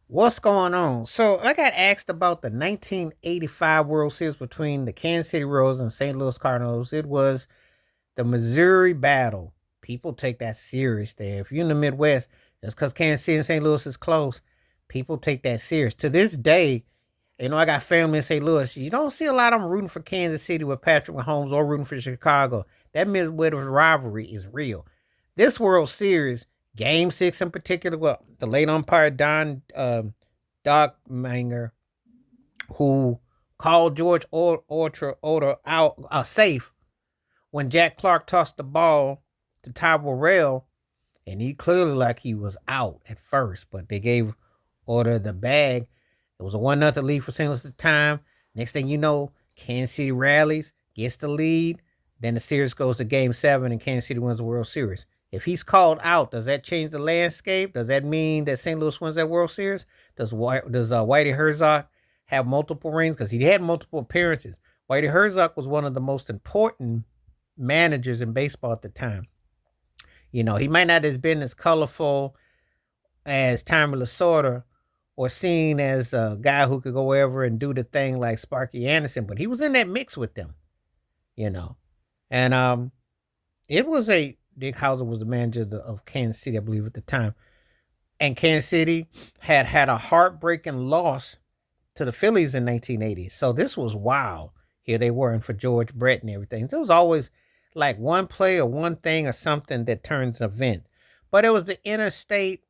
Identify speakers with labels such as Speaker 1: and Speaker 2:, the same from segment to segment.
Speaker 1: What's going on? So I got asked about the 1985 World Series between the Kansas City Royals and St. Louis Cardinals. It was the Missouri battle. People take that serious there. If you're in the Midwest, just because Kansas City and St. Louis is close, people take that serious. To this day, I got family in St. Louis. You don't see a lot of them rooting for Kansas City with Patrick Mahomes or rooting for Chicago. That Midwest rivalry is real. This World Series, Game 6 in particular, well, the late umpire Doc Manger, who called George Order out safe when Jack Clark tossed the ball to Ty Burrell, and he clearly like he was out at first, but they gave Order the bag. It was a 1-0 lead for St. Louis at the time. Next thing you know, Kansas City rallies, gets the lead. Then the series goes to Game 7, and Kansas City wins the World Series. If he's called out, does that change the landscape? Does that mean that St. Louis wins that World Series? Does Whitey Herzog have multiple rings? Because he had multiple appearances. Whitey Herzog was one of the most important managers in baseball at the time. He might not have been as colorful as Tommy Lasorda or seen as a guy who could go wherever and do the thing like Sparky Anderson, but he was in that mix with them, you know. And it was Dick Hauser was the manager of Kansas City, I believe, at the time. And Kansas City had a heartbreaking loss to the Phillies in 1980. So this was wild. Here they were, and for George Brett and everything. There was always like one play or one thing or something that turns an event. But it was the interstate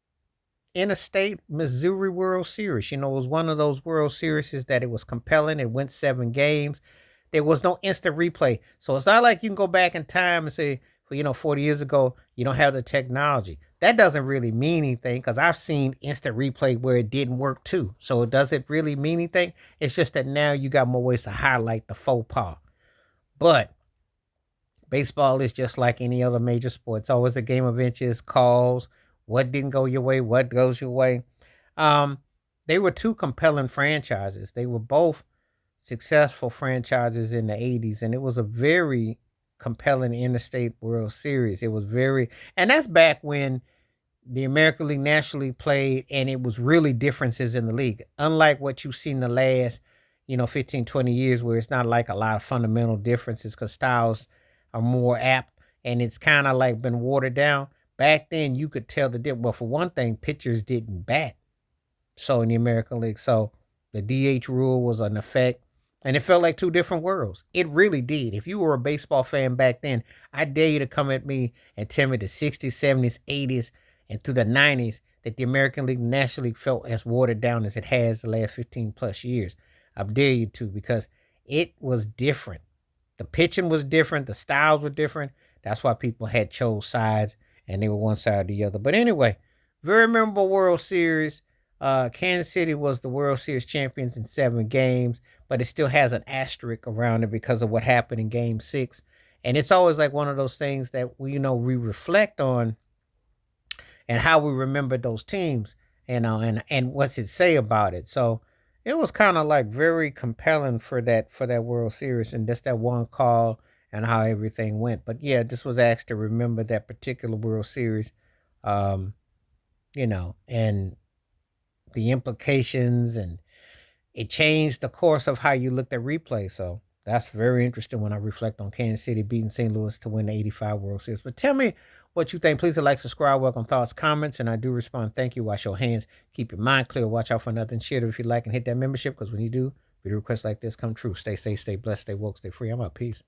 Speaker 1: Missouri World Series. It was one of those World Series that it was compelling. It went 7 games. There was no instant replay. So it's not like you can go back in time and say, 40 years ago, you don't have the technology. That doesn't really mean anything because I've seen instant replay where it didn't work too. So does it really mean anything? It's just that now you got more ways to highlight the faux pas. But baseball is just like any other major sport. It's always a game of inches, calls, what didn't go your way, what goes your way. Um, they were two compelling franchises. They were both successful franchises in the 80s, and it was a very compelling interstate World Series. It was and that's back when the American League National League played, and it was really differences in the league. Unlike what you've seen the last, 15, 20 years, where it's not like a lot of fundamental differences because styles are more apt and it's kind of like been watered down. Back then, you could tell the difference. Well, for one thing, pitchers didn't bat. So in the American League, so the DH rule was in effect, and it felt like two different worlds. It really did. If you were a baseball fan back then, I dare you to come at me and tell me the 60s, 70s, 80s, and through the 90s that the American League National League felt as watered down as it has the last 15 plus years. I dare you to, because it was different. The pitching was different. The styles were different. That's why people had chose sides, and they were one side or the other. But anyway, very memorable World Series. Kansas City was the World Series champions in 7 games, but it still has an asterisk around it because of what happened in Game 6. And it's always like one of those things that we reflect on and how we remember those teams, and what's it say about it. So it was kind of like very compelling for that World Series, and just that one call and how everything went. But yeah, this was asked to remember that particular World Series, um, and the implications, and it changed the course of how you looked at replay. So that's very interesting when I reflect on Kansas City beating St. Louis to win the 85 World Series. But tell me what you think. Please hit like, subscribe, welcome thoughts, comments, and I do respond. Thank you. Wash your hands. Keep your mind clear. Watch out for nothing. Share it if you like, and hit that membership, because when you do, video requests like this come true. Stay safe, stay blessed, stay woke, stay free. I'm out. Peace.